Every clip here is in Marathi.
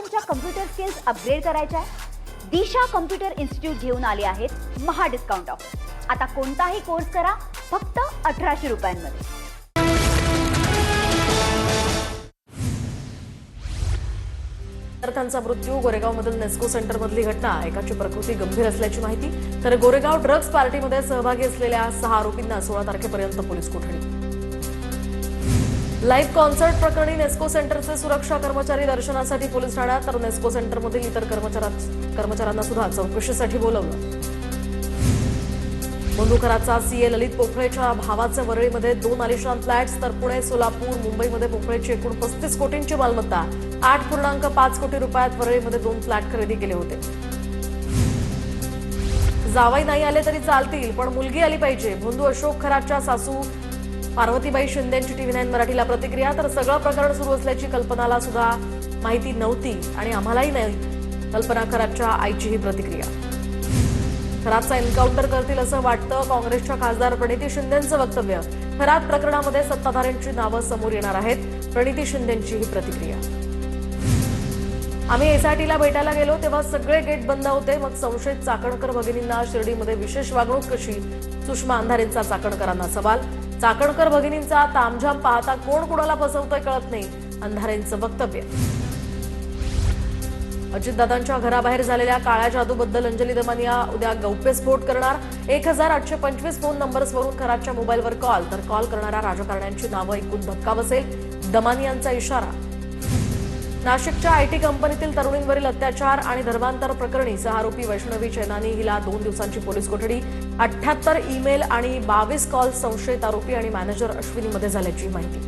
तुमच्या कम्प्युटर स्किल्स अपग्रेड करायच्या आहे? दिशा कम्प्युटर इन्स्टिट्यूट घेऊन आले आहेत महा डिस्काउंट ऑफर. आता कोणताही कोर्स करा फक्त 1800 रुपयांमध्ये. विद्यार्थ्यांचा मृत्यू. गोरेगावमधील नेस्को सेंटरमधली घटना. एकाची प्रकृती गंभीर असल्याची माहिती. तर गोरेगाव ड्रग्ज पार्टीमध्ये सहभागी असलेल्या 6 आरोपींना 16 तारखेपर्यंत पोलीस कोठडी. लाईव्ह कॉन्सर्ट प्रकरणी नेस्को सेंटरचे सुरक्षा कर्मचारी दर्शनासाठी पोलीस ठाण्यात, तर नेस्को सेंटरमधील इतर कर्मचाऱ्यांना सुद्धा चौकशीसाठी बोलवलं. बंदुकराचा सीए ललित पोफळेच्या भावाचे वरळीमध्ये 2 आलिशान फ्लॅट्स, तर पुणे, सोलापूर, मुंबईमध्ये पोफळेची एकूण 35 कोटींची मालमत्ता. 8.5 कोटी रुपयात वरळीमध्ये 2 फ्लॅट खरेदी केले होते. जावई नाही आले तरी चालतील, पण मुलगी आली पाहिजे. बंधू अशोक खरातच्या सासू पार्वतीबाई शिंदेंची TV9 मराठीला प्रतिक्रिया. तर सगळं प्रकरण सुरू असल्याची कल्पनाला सुद्धा माहिती नव्हती आणि आम्हालाही नाही. कल्पना खरातच्या आईची ही प्रतिक्रिया. खरातचा एन्काउंटर करतील असं वाटतं. काँग्रेसच्या खासदार प्रणिती शिंदेंचं वक्तव्य. खरात प्रकरणामध्ये सत्ताधाऱ्यांची नावं समोर येणार आहेत. प्रणिती शिंदेंची ही प्रतिक्रिया. आम्ही एसआयटीला भेटायला गेलो तेव्हा सगळे गेट बंद होते. मग संशयित चाकणकर भगिनींना शिर्डीमध्ये विशेष वागणूक कशी? सुषमा अंधारेंचा चाकणकरांना सवाल. चाकणकर भगिनींचा तामझाम पाहता कोण कुणाला फसवतोय कळत नाही. अंधारेंचं वक्तव्य. अजितदादांच्या घराबाहेर झालेल्या काळ्या जादूबद्दल अंजली दमानिया उद्या गौप्यस्फोट करणार. 1825 फोन नंबर्सवरून खरातच्या मोबाईलवर कॉल, तर कॉल करणाऱ्या राजकारण्यांची नावं ऐकून धक्का बसेल. दमानियांचा इशारा. नाशिकच्या आयटी कंपनीतील तरुणींवरील अत्याचार आणि धर्मांतर प्रकरणी 6 आरोपी वैष्णवी चेनानी हिला 2 दिवसांची पोलीस कोठडी. 78 ईमेल आणि 22 कॉल संशयित आरोपी आणि मॅनेजर अश्विनीमध्ये झाल्याची माहिती.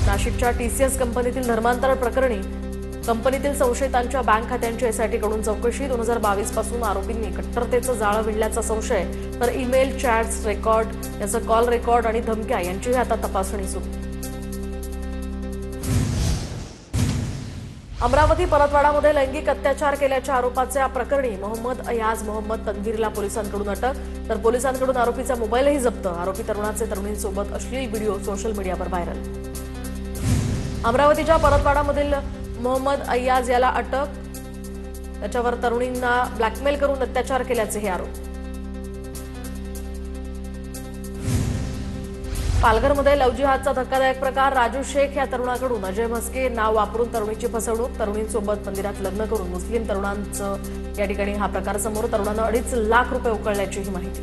नाशिकच्या TCS कंपनीतील धर्मांतर प्रकरणी कंपनीतील संशयितांच्या बँक खात्यांची एसआयटीकडून चौकशी. 2022 पासून आरोपींनी कट्टरतेचं जाळं विणल्याचा संशय. तर ईमेल, चॅट्स, रेकॉर्ड, याचं कॉल रेकॉर्ड आणि धमक्या यांचीही आता तपासणी सुरू. अमरावती परतवाडामध्ये लैंगिक अत्याचार केल्याच्या आरोपाच्या प्रकरणी मोहम्मद अयाज मोहम्मद तन्वीरला पोलिसांकडून अटक. तर पोलिसांकडून आरोपीचा मोबाईलही जप्त. आरोपी तरुणाचे तरुणींसोबत अश्लील व्हिडिओ सोशल मीडियावर व्हायरल. अमरावतीच्या परतवाडामधील मोहम्मद अय्याज याला अटक. त्याच्यावर तरुणींना ब्लॅकमेल करून अत्याचार केल्याचे हे आरोप. पालघरमध्ये लव्ह जिहादचा धक्कादायक प्रकार. राजू शेख या तरुणाकडून अजय म्हस्के नाव वापरून तरुणीची फसवणूक. तरुणींसोबत मंदिरात लग्न करून मुस्लिम तरुणांचं या ठिकाणी हा प्रकार समोर. तरुणानं 2.5 लाख रुपये उकळल्याची माहिती.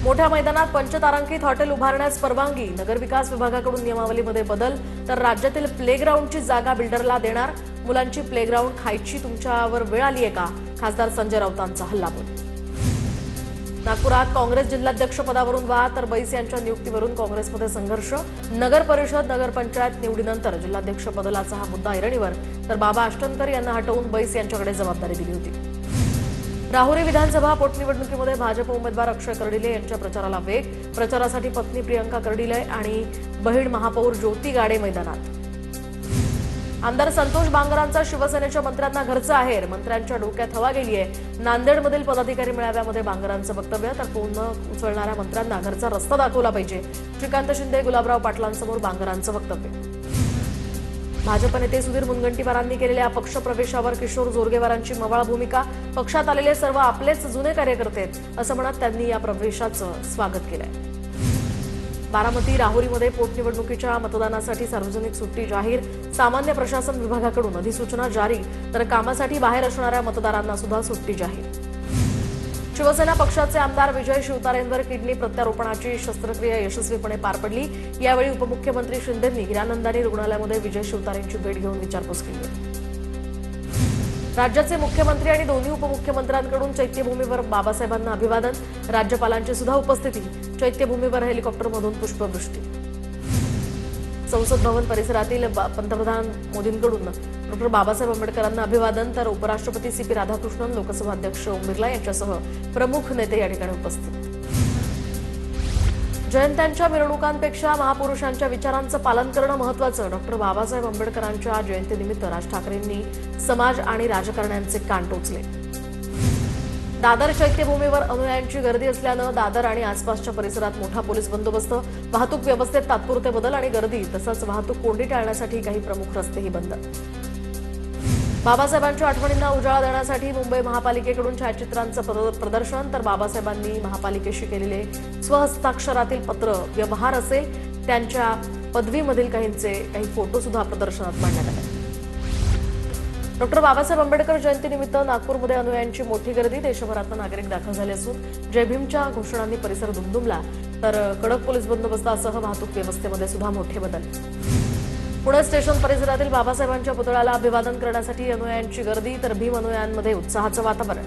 मोठ्या मैदानात पंचतारांकित हॉटेल उभारण्यास परवानगी. नगरविकास विभागाकडून नियमावलीमध्ये बदल. तर राज्यातील प्लेग्राऊंडची जागा बिल्डरला देणार. मुलांची प्लेग्राऊंड खायची तुमच्यावर वेळ आली आहे का? खासदार संजय राऊतांचा हल्लाबोल. नागपुरात काँग्रेस जिल्हाध्यक्षपदावरून वाद. तर बैस यांच्या नियुक्तीवरून काँग्रेसमध्ये संघर्ष. नगर परिषद नगरपंचायत निवडीनंतर जिल्हाध्यक्ष बदलाचा हा मुद्दा ऐरणीवर. तर बाबा अष्टनकर यांना हटवून बैस यांच्याकडे जबाबदारी दिली होती. राहुरी विधानसभा पोटनिवडणुकीमध्ये भाजप उमेदवार अक्षय कर्डिले यांच्या प्रचाराला वेग. प्रचारासाठी पत्नी प्रियंका कर्डिले आणि बहीण महापौर ज्योती गाडे मैदानात. आमदार संतोष बांगरांचा शिवसेनेच्या मंत्र्यांना घरचा आहेर. मंत्र्यांच्या डोक्यात हवा गेली आहे. नांदेडमधील पदाधिकारी मेळाव्यामध्ये बांगरांचं वक्तव्य. तर फोन न उचलणाऱ्या मंत्र्यांना घरचा रस्ता दाखवला पाहिजे. श्रीकांत शिंदे गुलाबराव पाटलांसमोर बांगरांचं वक्तव्य. भाजप नेते सुधीर मुनगंटीवारांनी केलेल्या पक्षप्रवेशावर किशोर जोरगेवारांची मवाळ भूमिका. पक्षात आलेले सर्व आपलेच जुने कार्यकर्ते आहेत असं म्हणत त्यांनी या प्रवेशाचं स्वागत केलंय. बारामती राहुरीमध्ये पोटनिवडणुकीच्या मतदानासाठी सार्वजनिक सुट्टी जाहीर. सामान्य प्रशासन विभागाकडून अधिसूचना जारी. तर कामासाठी बाहेर असणाऱ्या मतदारांना सुद्धा सुट्टी जाहीर. शिवसेना पक्षाचे आमदार विजय शिवतारेंवर किडनी प्रत्यारोपणाची शस्त्रक्रिया यशस्वीपणे पार पडली. यावेळी उपमुख्यमंत्री शिंदेंनी हिरानंदानी रुग्णालयामध्ये विजय शिवतारेंची भेट घेऊन विचारपूस केली. राज्याचे मुख्यमंत्री आणि दोन्ही उपमुख्यमंत्र्यांकडून चैत्यभूमीवर बाबासाहेबांना अभिवादन. राज्यपालांची सुद्धा उपस्थिती. चैत्यभूमीवर हेलिकॉप्टरमधून पुष्पवृष्टी. संसद भवन परिसरातील पंतप्रधान मोदींकडून डॉक्टर बाबासाहेब आंबेडकरांना अभिवादन. तर उपराष्ट्रपती CP राधाकृष्णन, लोकसभा अध्यक्ष ओम बिर्ला यांच्यासह प्रमुख नेते या ठिकाणी उपस्थित. जयंत्यांच्या मिरवणुकांपेक्षा महापुरुषांच्या विचारांचं पालन करणं महत्त्वाचं. डॉक्टर बाबासाहेब आंबेडकरांच्या जयंतीनिमित्त राज ठाकरेंनी समाज आणि राजकारण्यांचे कान टोचले. दादर चैत्यभूमीवर अनुयायांची गर्दी असल्यानं दादर आणि आसपासच्या परिसरात मोठा पोलीस बंदोबस्त, वाहतूक व्यवस्थेत तात्पुरते बदल आणि गर्दी तसंच वाहतूक कोंडी टाळण्यासाठी काही प्रमुख रस्तेही बंद. बाबासाहेबांच्या आठवणींना उजाळा देण्यासाठी मुंबई महापालिकेकडून छायाचित्रांचं प्रदर्शन, तर बाबासाहेबांनी महापालिकेशी केलेले स्वहस्ताक्षरातील पत्र व्यवहार असेल त्यांच्या पदवीमधील काही फोटो सुद्धा प्रदर्शनात मांडण्यात आले. डॉक्टर बाबासाहेब आंबेडकर जयंतीनिमित्त नागपूरमध्ये अनुयायांची मोठी गर्दी, देशभरातून नागरिक दाखल झाले असून जय भीमच्या घोषणांनी परिसर दुमदुमला, तर कडक पोलीस बंदोबस्तासह वाहतूक व्यवस्थेमध्ये सुद्धा मोठे बदल. पुणे स्टेशन परिसरातील बाबासाहेबांच्या पुतळ्याला अभिवादन करण्यासाठी अनुयायांची गर्दी, तर भीम अनुयायांमध्ये उत्साहाचं वातावरण.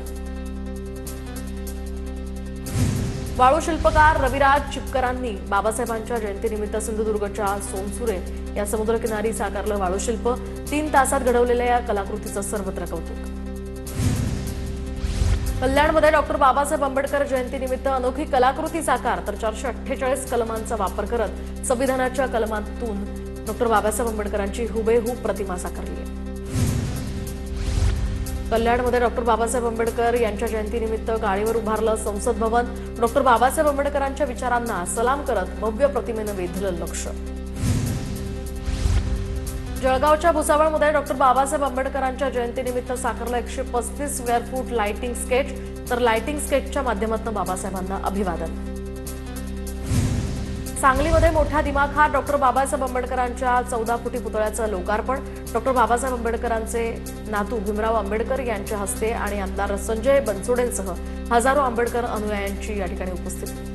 वाळू शिल्पकार रविराज चिपकरांनी बाबासाहेबांच्या जयंतीनिमित्त सिंधुदुर्गच्या सोनसुरे या समुद्रकिनारी साकारलं वाळू शिल्प. 3 तासात घडवलेल्या या कलाकृतीचं सर्वत्र कौतुक. कल्याणमध्ये डॉक्टर बाबासाहेब आंबेडकर जयंतीनिमित्त अनोखी कलाकृती साकार, तर 448 कलमांचा वापर करत संविधानाच्या कलमातून डॉक्टर बाबासाहेब आंबेडकरांची हुबेहूब प्रतिमा साकारली आहे. कल्याणमध्ये डॉक्टर बाबासाहेब आंबेडकर यांच्या जयंतीनिमित्त गाडीवर उभारलं संसद भवन. डॉक्टर बाबासाहेब आंबेडकरांच्या विचारांना सलाम करत भव्य प्रतिमेनं वेधलं लक्ष. जळगावच्या भुसावळमध्ये डॉक्टर बाबासाहेब आंबेडकरांच्या जयंतीनिमित्त साकारलं 135 स्क्वेअर फूट लाइटिंग स्केच, तर लाइटिंग स्केचच्या माध्यमातून बाबासाहेबांना अभिवादन. सांगलीमध्ये मोठ्या दिमाखात डॉक्टर बाबासाहेब आंबेडकरांच्या 14 फुटी पुतळ्याचं लोकार्पण. डॉक्टर बाबासाहेब आंबेडकरांचे नातू भीमराव आंबेडकर यांच्या हस्ते आणि आमदार संजय बनसोडेंसह हजारो आंबेडकर अनुयायांची या ठिकाणी उपस्थिती.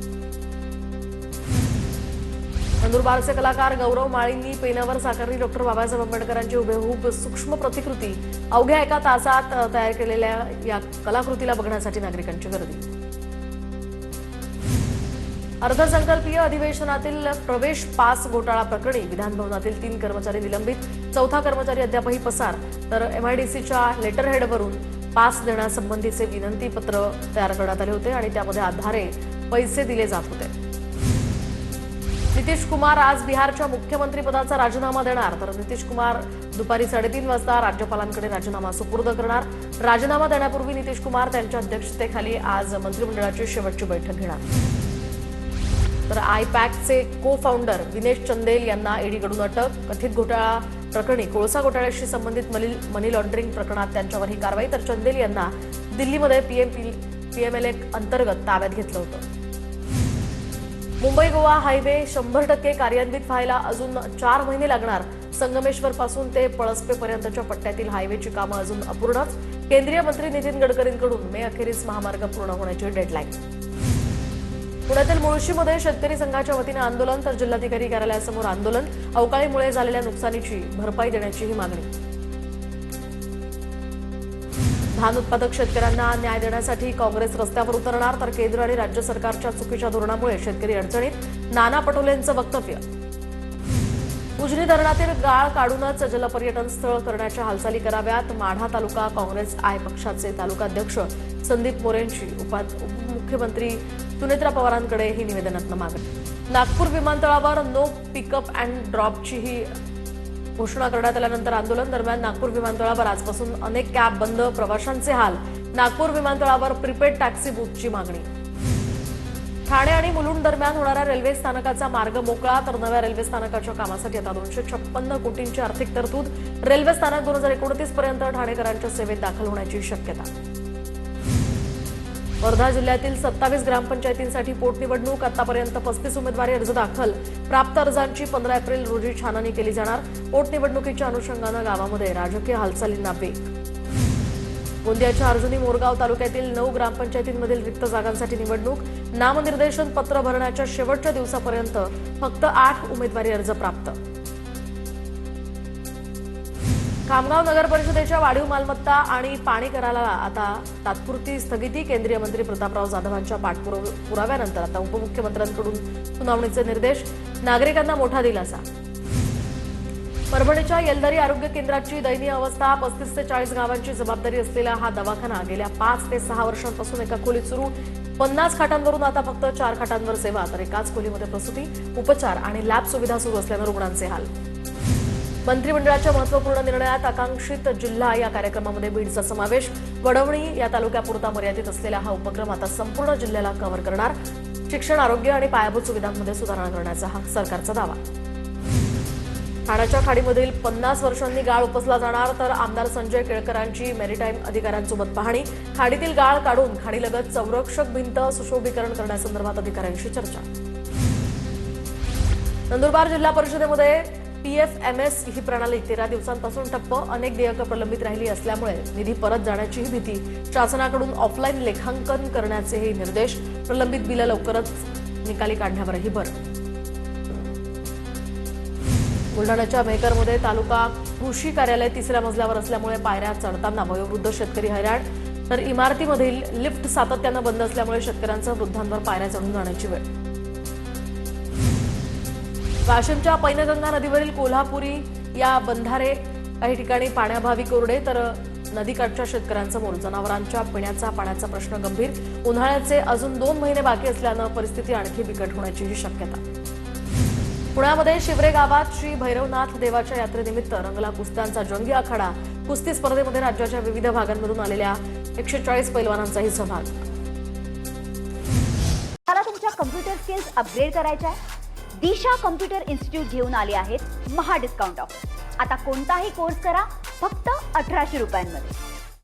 नंदुरबारचे कलाकार गौरव माळींनी पेनावर साकारली डॉक्टर बाबासाहेब आंबेडकरांची हुबेहूब सूक्ष्म प्रतिकृती. अवघ्या एका तासात तयार केलेल्या या कलाकृतीला बघण्यासाठी नागरिकांची गर्दी. अर्थसंकल्पीय अधिवेशनातील प्रवेश पास घोटाळा प्रकरणी विधानभवनातील 3 कर्मचारी निलंबित, 4था कर्मचारी अद्यापही पसार, तर एमआयडीसीच्या लेटरहेडवरून पास देण्यासंबंधीचे विनंती पत्र तयार करण्यात आले होते आणि त्यामध्ये आधारे पैसे दिले जात होते. नितीश कुमार आज बिहारच्या मुख्यमंत्रीपदाचा राजीनामा देणार, तर नितीश कुमार दुपारी 3:30 वाजता राज्यपालांकडे राजीनामा सुपूर्द करणार. राजीनामा देण्यापूर्वी नितीश कुमार त्यांच्या अध्यक्षतेखाली आज मंत्रिमंडळाची शेवटची बैठक घेणार. तर आयपॅकचे को फाउंडर दिनेश चंदेल यांना ईडीकडून अटक. कथित घोटाळा प्रकरणी कोळसा घोटाळ्याशी संबंधित मनी लॉन्ड्रिंग प्रकरणात त्यांच्यावर ही कारवाई, तर चंदेल यांना दिल्लीमध्ये पीएमएलए अंतर्गत ताब्यात घेतलं होतं. मुंबई गोवा हायवे 100% कार्यान्वित व्हायला अजून 4 महिने लागणार. संगमेश्वर पासून ते पळसपेपर्यंतच्या पट्ट्यातील हायवेची कामं अजून अपूर्णच. केंद्रीय मंत्री नितीन गडकरींकडून मे अखेरीस महामार्ग पूर्ण होण्याची डेडलाईन. पुण्यातील मुळशीमध्ये शेतकरी संघाच्या वतीने आंदोलन, तर जिल्हाधिकारी कार्यालयासमोर आंदोलन. अवकाळीमुळे झालेल्या नुकसानीची भरपाई देण्याचीही मागणी. धान उत्पादक शेतकऱ्यांना न्याय देण्यासाठी काँग्रेस रस्त्यावर उतरणार, तर केंद्र आणि राज्य सरकारच्या चुकीच्या धोरणामुळे शेतकरी अडचणीत. नाना पटोलेंचं वक्तव्य. उजनी धरणातील गाळ काढूनच जलपर्यटन स्थळ करण्याच्या हालचाली कराव्यात. माढा तालुका काँग्रेस आय पक्षाचे तालुकाध्यक्ष संदीप मोरेंची उपमुख्यमंत्री सुनेत्रा पवारांकडे ही निवेदनातनं मागणी. नागपूर विमानतळावर नो पिकअप अँड ड्रॉपचीही घोषणा करण्यात आल्यानंतर आंदोलन. दरम्यान नागपूर विमानतळावर आजपासून अनेक कॅब बंद, प्रवाशांचे हाल. नागपूर विमानतळावर प्रीपेड टॅक्सी बूथची मागणी. ठाणे आणि मुलुंड दरम्यान होणाऱ्या रेल्वे स्थानकाचा मार्ग मोकळा, तर नव्या रेल्वे स्थानकाच्या कामासाठी आता 256 कोटींची आर्थिक तरतूद. रेल्वे स्थानक 2029 पर्यंत ठाणेकरांच्या सेवेत दाखल होण्याची शक्यता. वर्धा जिल्ह्यातील 27 ग्रामपंचायतींसाठी पोटनिवडणूक. आतापर्यंत 35 उमेदवारी अर्ज दाखल. प्राप्त अर्जांची 15 एप्रिल रोजी छाननी केली जाणार. पोटनिवडणुकीच्या अनुषंगानं गावामध्ये राजकीय हालचालींना वेग. गोंदियाच्या अर्जुनी मोरगाव तालुक्यातील 9 ग्रामपंचायतींमधील रिक्त जागांसाठी निवडणूक. नामनिर्देशन पत्र भरण्याच्या शेवटच्या दिवसापर्यंत फक्त 8 उमेदवारी अर्ज प्राप्त. खामगाव नगर परिषदेच्या वाढीव मालमत्ता आणि पाणी कराला आता तात्पुरती स्थगिती. केंद्रीय मंत्री प्रतापराव जाधवांच्या पाठपुराव्यानंतर आता उपमुख्यमंत्र्यांकडून सुनावणीचे निर्देश. नागरिकांना मोठा दिलासा. परभणीच्या येलदरी आरोग्य केंद्राची दयनीय अवस्था. 35 ते 40 गावांची जबाबदारी असलेला हा दवाखाना गेल्या 5 ते 6 वर्षांपासून एका खोलीत सुरू. 50 खाटांवरून आता फक्त 4 खाटांवर सेवा, तर एकाच खोलीमध्ये प्रसूती, उपचार आणि लॅब सुविधा सुरू असल्यानं रुग्णांचे हाल. मंत्रिमंडळाच्या महत्त्वपूर्ण निर्णयात आकांक्षित जिल्हा या कार्यक्रमामध्ये बीडचा समावेश. वडवणी या तालुक्यापुरता मर्यादित असलेला हा उपक्रम आता संपूर्ण जिल्ह्याला कव्हर करणार. शिक्षण, आरोग्य आणि पायाभूत सुविधांमध्ये सुधारणा करण्याचा हा सरकारचा दावा. ठाण्याच्या खाडीमधील 50 वर्षांनी गाळ उपसला जाणार, तर आमदार संजय केळकरांची मेरीटाईम अधिकाऱ्यांसोबत पाहणी. खाडीतील गाळ काढून खाडीलगत संरक्षक भिंत सुशोभीकरण करण्यासंदर्भात अधिकाऱ्यांशी चर्चा. नंदुरबार जिल्हा परिषदेमध्ये PFMS ही प्रणाली 13 दिवसांपासून ठप्प. अनेक देयकं प्रलंबित राहिली असल्यामुळे निधी परत जाण्याचीही भीती. शासनाकडून ऑफलाईन लेखांकन करण्याचेही निर्देश. प्रलंबित बिलं लवकरच निकाली काढण्यावरही भर. बुलढाण्याच्या मेहकरमध्ये तालुका कृषी कार्यालय 3ऱ्या मजल्यावर असल्यामुळे पायऱ्या चढताना वयोवृद्ध शेतकरी हैराण. तर इमारतीमधील लिफ्ट सातत्यानं बंद असल्यामुळे शेतकऱ्यांचं वृद्धांवर पायऱ्या चढून जाण्याची वेळ. वाशिमच्या पैनगंगा नदीवरील कोल्हापुरी या बंधारे काही ठिकाणी पाण्याभावी कोरडे, तर नदीकाठच्या शेतकऱ्यांसमोर जनावरांच्या पिण्याचा पाण्याचा प्रश्न गंभीर. उन्हाळ्याचे अजून 2 महिने बाकी असल्यानं परिस्थिती आणखी बिकट होण्याचीही शक्यता. पुण्यामध्ये शिवरे गावात श्री भैरवनाथ देवाच्या यात्रेनिमित्त रंगला कुस्त्यांचा जंगी आखाडा. कुस्ती स्पर्धेमध्ये राज्याच्या विविध भागांमधून आलेल्या 140 पैलवानांचाही सहभाग. मला तुमच्या कम्प्युटर स्किल्स अपग्रेड करायच्या आहे? दिशा कम्प्युटर इन्स्टिट्यूट घेऊन आले आहेत महा डिस्काउंट ऑफर. आता कोणताही कोर्स करा फक्त 1800 रुपयांमध्ये.